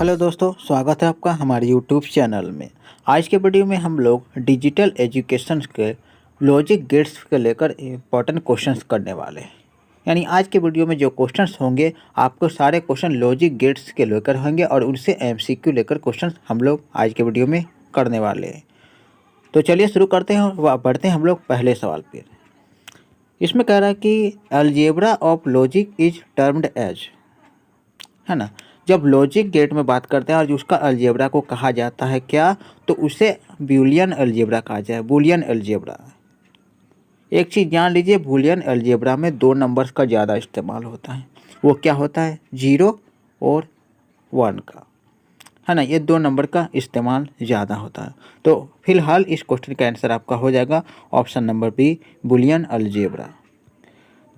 Hello दोस्तों, स्वागत है आपका हमारे यूट्यूब चैनल में। आज के वीडियो में हम लोग डिजिटल एजुकेशन के लॉजिक गेट्स के लेकर इम्पोर्टेंट क्वेश्चंस करने वाले हैं। यानी आज के वीडियो में जो क्वेश्चंस होंगे आपको सारे क्वेश्चन लॉजिक गेट्स के लेकर होंगे और उनसे एमसीक्यू लेकर क्वेश्चंस हम लोग आज के वीडियो में करने वाले हैं। तो चलिए शुरू करते हैं और बढ़ते हैं हम लोग पहले सवाल पर। इसमें कह रहा है कि algebra of logic is termed as, है ना। जब लॉजिक गेट में बात करते हैं और उसका अलजेब्रा को कहा जाता है क्या, तो उसे बूलियन अलजेब्रा कहा जाए। बूलियन अलजेब्रा, एक चीज़ जान लीजिए, बूलियन अलजेब्रा में 2 नंबर्स का ज़्यादा इस्तेमाल होता है। वो क्या होता है? 0 और 1 का, है ना। ये 2 नंबर का इस्तेमाल ज़्यादा होता है। तो फिलहाल इस क्वेश्चन का आंसर आपका हो जाएगा option number B, Boolean algebra.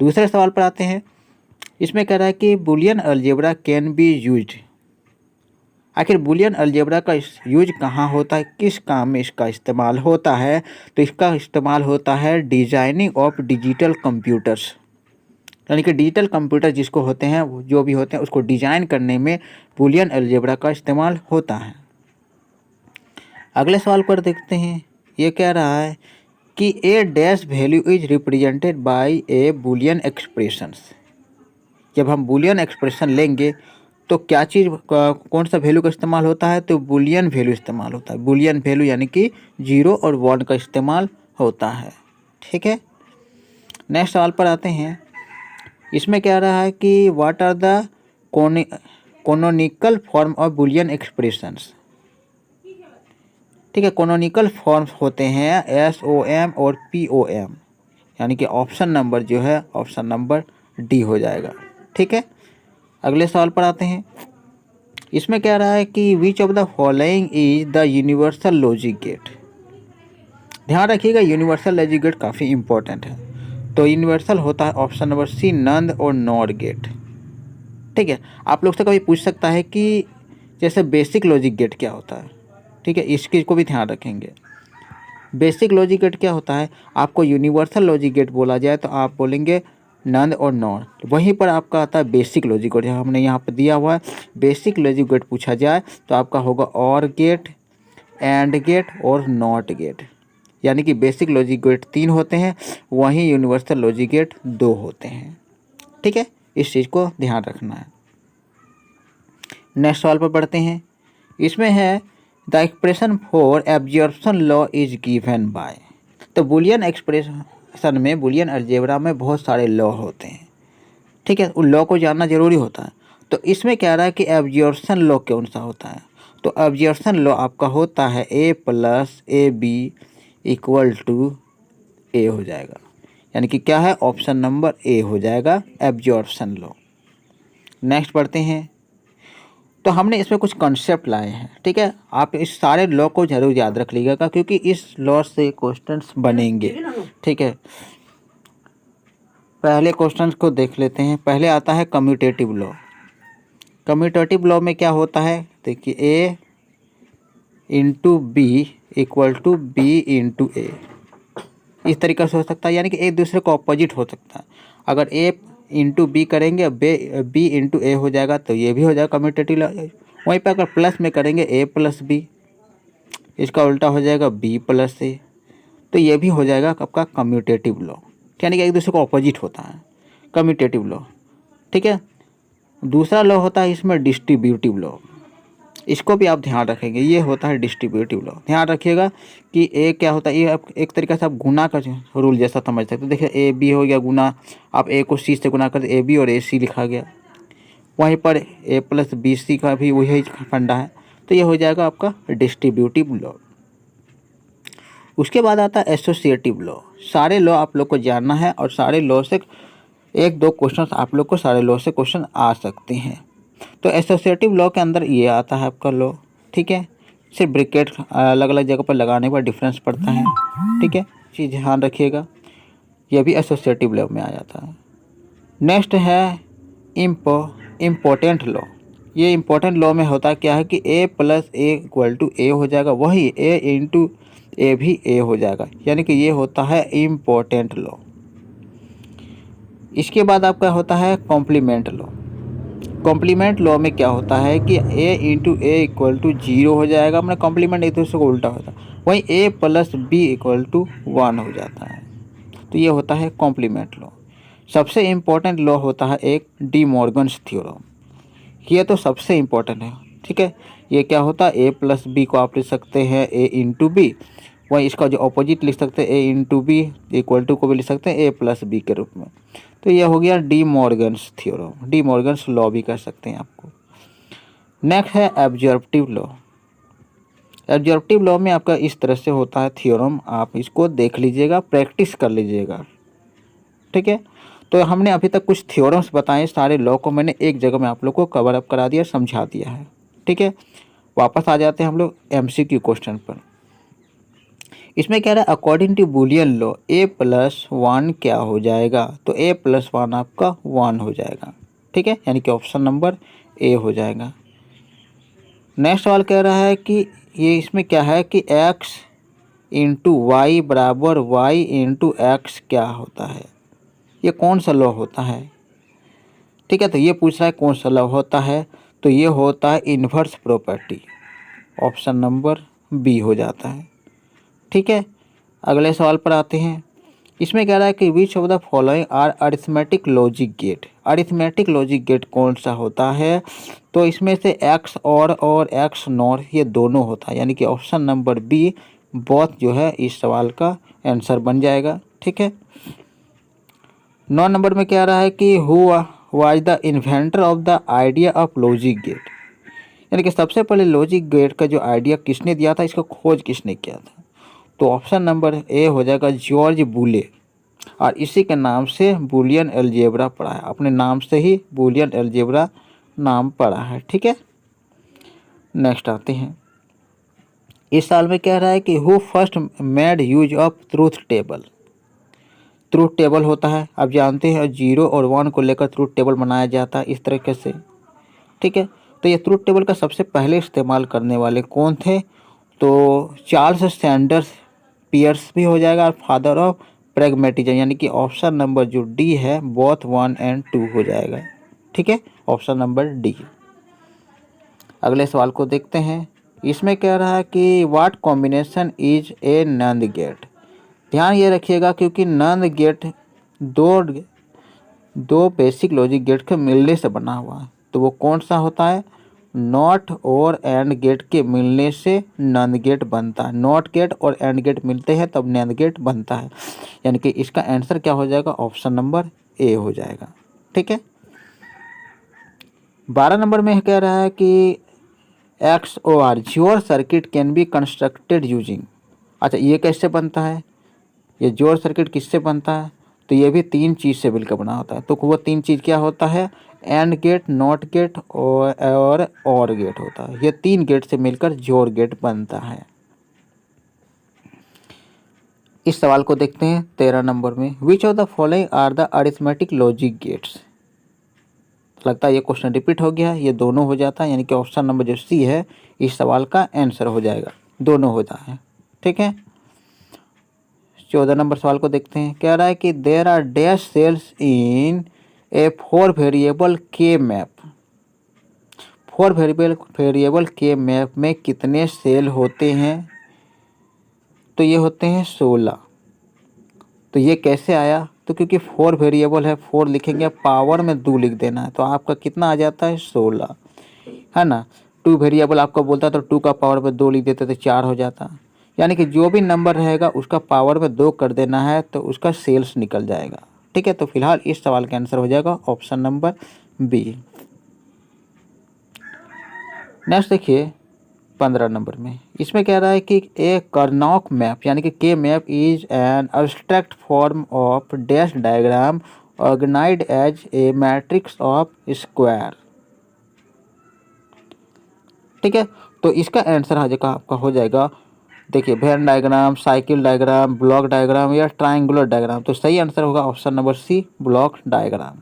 दूसरे सवाल पर आते हैं। इसमें कह रहा है कि Boolean algebra can be used. आखिर बूलियन अलजेब्रा का यूज कहाँ होता है, किस काम में इसका इस्तेमाल होता है? तो इसका इस्तेमाल होता है डिजाइनिंग ऑफ डिजिटल कंप्यूटर्स, यानी कि डिजिटल कंप्यूटर जिसको होते हैं, जो भी होते हैं, उसको डिजाइन करने में बूलियन अलजेब्रा का इस्तेमाल होता है। अगले सवाल पर देखते हैं। ये कह रहा है कि a dash value is represented by a Boolean expressions. जब हम बूलियन एक्सप्रेशन लेंगे तो क्या चीज़ कौन सा वैल्यू का इस्तेमाल होता है? तो बूलियन वैल्यू इस्तेमाल होता है। बूलियन वैल्यू यानी कि 0 और 1 का इस्तेमाल होता है। ठीक है, नेक्स्ट सवाल पर आते हैं। इसमें क्या रहा है कि what are the canonical form of Boolean expressions. ठीक है, कोनोनिकल फॉर्म्स होते हैं SOM और POM, यानी कि ऑप्शन नंबर जो है ऑप्शन नंबर डी हो जाएगा। ठीक है, अगले सवाल पर आते हैं। इसमें क्या रहा है कि which of the following is the universal logic gate. ध्यान रखिएगा, यूनिवर्सल लॉजिक गेट काफ़ी इंपॉर्टेंट है। तो यूनिवर्सल होता है ऑप्शन नंबर सी, नंद और नॉर गेट। ठीक है, आप लोग से कभी पूछ सकता है कि जैसे बेसिक लॉजिक गेट क्या होता है। ठीक है, इस चीज़ को भी ध्यान रखेंगे। बेसिक लॉजिक गेट क्या होता है? आपको यूनिवर्सल लॉजिक गेट बोला जाए तो आप बोलेंगे नंद और नॉर। वहीं पर आपका आता है बेसिक लॉजिक गेट, हमने यहाँ पर दिया हुआ है। बेसिक लॉजिक गेट पूछा जाए तो आपका होगा और गेट, एंड गेट और नॉट गेट। यानी कि बेसिक लॉजिक गेट 3 होते हैं, वहीं यूनिवर्सल लॉजिक गेट 2 होते हैं। ठीक है, इस चीज़ को ध्यान रखना है। नेक्स्ट सवाल पर पढ़ते हैं। इसमें है the expression for absorption law is given by. तो बूलियन एक्सप्रेशन में, बूलियन अलजेब्रा में बहुत सारे लॉ होते हैं। ठीक है, उन लॉ को जानना जरूरी होता है। तो इसमें क्या रहा है कि एब्जॉर्प्शन लॉ कौन सा होता है? तो एब्जॉर्प्शन लॉ आपका होता है A + AB = A हो जाएगा। यानी कि क्या है? ऑप्शन नंबर A हो जाएगा एब्जॉर्प्शन लॉ। नेक्स्ट पढ़ते हैं। तो हमने इसमें कुछ कॉन्सेप्ट लाए हैं। ठीक है, आप इस सारे लॉ को जरूर याद रख लीजिएगा क्योंकि इस लॉ से क्वेश्चंस बनेंगे। ठीक है, पहले क्वेश्चंस को देख लेते हैं। पहले आता है कम्यूटेटिव लॉ। कम्यूटेटिव लॉ में क्या होता है? देखिए, A × B = B × A, इस तरीके से हो सकता है। यानी कि एक दूसरे को ऑपोजिट हो सकता है। अगर A × B करेंगे, B × A हो जाएगा, तो ये भी हो जाएगा कम्यूटेटिव लॉ। वहीं पर अगर प्लस में करेंगे A + B, इसका उल्टा हो जाएगा B + A, तो ये भी हो जाएगा आपका कम्यूटेटिव लॉ। यानी कि एक दूसरे को ऑपोजिट होता है कम्यूटेटिव लॉ। ठीक है, दूसरा लॉ होता है इसमें डिस्ट्रीब्यूटिव लॉ। इसको भी आप ध्यान रखेंगे, ये होता है डिस्ट्रीब्यूटिव लॉ। ध्यान रखिएगा कि ए क्या होता है, ये एक तरीके से आप गुना का रूल जैसा समझ सकते हो। देखिए AB हो गया गुना, आप A को C से गुना कर AB और AC लिखा गया। वहीं पर A + BC का भी वही फंडा है, तो ये हो जाएगा आपका डिस्ट्रीब्यूटिव लॉ। उसके बाद आता है एसोसिएटिव लॉ। सारे लॉ आप लोग को जानना है और सारे लॉ से 1-2 क्वेश्चन आप लोग को सारे लॉ से क्वेश्चन आ सकते हैं। तो एसोसिएटिव लॉ के अंदर ये आता है आपका लॉ। ठीक है, सिर्फ ब्रैकेट अलग अलग जगह पर लगाने पर डिफरेंस पड़ता है। ठीक है, चीज़ ध्यान रखिएगा, यह भी एसोसिएटिव लॉ में आ जाता है। नेक्स्ट है इम्पोर्टेंट लॉ। ये इम्पोर्टेंट लॉ में होता क्या है कि A + A = A हो जाएगा, वही A × A भी A हो जाएगा। यानी कि ये होता है इम्पोर्टेंट लॉ। इसके बाद आपका होता है कॉम्प्लीमेंट लॉ। कॉम्प्लीमेंट लॉ में क्या होता है कि a into A equal to 0 हो जाएगा, अपना कॉम्प्लीमेंट एक दूसरे को उल्टा होता है, वहीं a plus B equal to 1 हो जाता है। तो ये होता है कॉम्प्लीमेंट लॉ। सबसे इम्पोर्टेंट लॉ होता है एक डी मॉर्गन्स थ्योरम, ये तो सबसे इम्पोर्टेंट है, ठीक है। ये क्या होता है, ए प्लस बी को आप लिख सकते हैं ए इंटू बी, वहीं इसका जो अपोजिट लिख सकते हैं ए इंटू बी इक्वल टू को भी लिख सकते हैं ए प्लस बी के रूप में। तो ये हो गया D Morgan's theorem, D Morgan's law भी कह सकते हैं आपको। नेक्स्ट है एब्जॉर्प्टिव लॉ। एब्जॉर्प्टिव लॉ में आपका इस तरह से होता है थ्योरम, आप इसको देख लीजिएगा, प्रैक्टिस कर लीजिएगा, ठीक है। तो हमने अभी तक कुछ थ्योरम्स बताए, सारे लॉ को मैंने एक जगह में आप लोग को कवर अप करा दिया, समझा दिया है, ठीक है। वापस आ जाते हैं हम लोग एमसीक्यू क्वेश्चन पर। इसमें क्या रहा है, according to Boolean law a plus 1 क्या हो जाएगा, तो a प्लस 1 आपका 1 हो जाएगा, ठीक है, यानी कि ऑप्शन नंबर ए हो जाएगा। नेक्स्ट सवाल कह रहा है कि ये इसमें क्या है कि x इंटू वाई बराबर वाई इंटू एक्स क्या होता है, ये कौन सा लॉ होता है, ठीक है। तो ये पूछ रहा है कौन सा लॉ होता है, तो ये होता है inverse property, option number B हो जाता है, ठीक है। अगले सवाल पर आते हैं। इसमें कह रहा है कि which of the following are arithmetic logic gate, arithmetic logic gate कौन सा होता है, तो इसमें से एक्स और एक्स नॉर ये दोनों होता है, यानी कि ऑप्शन नंबर बी बोथ जो है इस सवाल का आंसर बन जाएगा, ठीक है। 9 नंबर में कह रहा है कि who was the inventor of the idea of logic gate, यानी कि सबसे पहले लॉजिक गेट का जो आइडिया किसने दिया था, इसका खोज किसने किया था, तो ऑप्शन नंबर ए हो जाएगा जॉर्ज बूले, और इसी के नाम से बूलियन अलजेब्रा पढ़ा है, अपने नाम से ही बूलियन अलजेब्रा नाम पढ़ा है, ठीक है। नेक्स्ट आते हैं। इस साल में कह रहा है कि who first made use of truth table, truth table होता है आप जानते हैं, 0 और 1 को लेकर ट्रूथ टेबल बनाया जाता है इस तरीके से, ठीक है। तो ये ट्रूथ टेबल का सबसे पहले इस्तेमाल करने वाले कौन थे, तो चार्ल्स सैंडर्स पियर्स भी हो जाएगा, और फादर ऑफ प्रैग्मेटिज्म, यानी कि ऑप्शन नंबर जो डी है बोथ 1 और 2 हो जाएगा, ठीक है, ऑप्शन नंबर डी। अगले सवाल को देखते हैं। इसमें कह रहा है कि what combination is a NAND gate, ध्यान ये रखिएगा क्योंकि नंद गेट दो बेसिक लॉजिक गेट के मिलने से बना हुआ है, तो वो कौन सा होता है, नॉट और एंड गेट के मिलने से नंद गेट बनता है, नॉट गेट और एंड गेट मिलते हैं तब नंद गेट बनता है, यानी कि इसका आंसर क्या हो जाएगा, ऑप्शन नंबर ए हो जाएगा, ठीक है। 12 नंबर में कह रहा है कि XOR जोर circuit can be constructed using, अच्छा ये कैसे बनता है, ये जोर सर्किट किससे बनता है, तो ये भी 3 चीज़ से मिलकर बना होता है, तो वो 3 चीज़ क्या होता है, एंड गेट, नॉट गेट और गेट होता है, ये 3 गेट से मिलकर जोर गेट बनता है। इस सवाल को देखते हैं 13 नंबर में, which of the following are the arithmetic logic gates, लगता है ये क्वेश्चन रिपीट हो गया, ये दोनों हो जाता है, यानी कि ऑप्शन नंबर जो सी है इस सवाल का आंसर हो जाएगा, दोनों होता है, ठीक है। 14 नंबर सवाल को देखते हैं। कह रहा है कि there are dash cells in a 4 variable K map, 4 variable K map में कितने सेल होते हैं, तो ये होते हैं 16। तो ये कैसे आया, तो क्योंकि 4 वेरिएबल है, 4 लिखेंगे पावर में 2 लिख देना है, तो आपका कितना आ जाता है 16, है ना। 2 वेरिएबल आपको बोलता तो 2 का पावर में 2 लिख देते तो 4 हो जाता, यानी कि जो भी नंबर रहेगा उसका पावर में 2 कर देना है तो उसका सेल्स निकल जाएगा, ठीक है। तो फिलहाल इस सवाल का आंसर हो जाएगा ऑप्शन नंबर बी। नेक्स्ट देखिए 15 नंबर में, इसमें कह रहा है कि ए कर्नॉक मैप, यानी कि K map is an abstract form of dash diagram organised as a matrix of square, ठीक है। तो इसका आंसर आपका हो जाएगा, देखिए Venn diagram, cycle diagram, block diagram या ट्राइंगुलर डायग्राम, तो सही आंसर होगा option number C block diagram,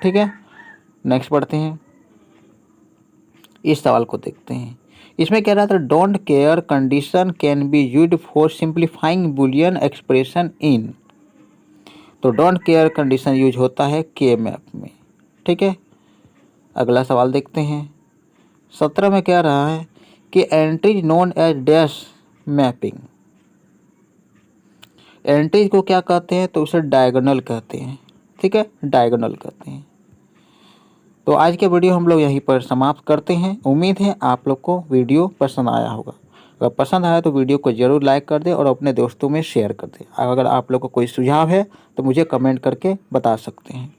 ठीक है। नेक्स्ट पढ़ते हैं, इस सवाल को देखते हैं। इसमें कह रहा था don't care condition can be used for simplifying Boolean expression in, तो डोंट केयर कंडीशन यूज होता है के मैप में, ठीक है। अगला सवाल देखते हैं। 17 में क्या रहा है कि entries known as dash mapping. Entries को क्या कहते हैं? तो उसे डायगोनल कहते हैं। ठीक है, डायगोनल कहते हैं। तो आज के वीडियो हम लोग यहीं पर समाप्त करते हैं। उम्मीद है आप लोग को वीडियो पसंद आया होगा। अगर पसंद आया तो वीडियो को ज़रूर लाइक कर दें और अपने दोस्तों में शेयर कर दें। अगर आप लोग को कोई सुझाव है तो मुझे कमेंट करके बता सकते हैं।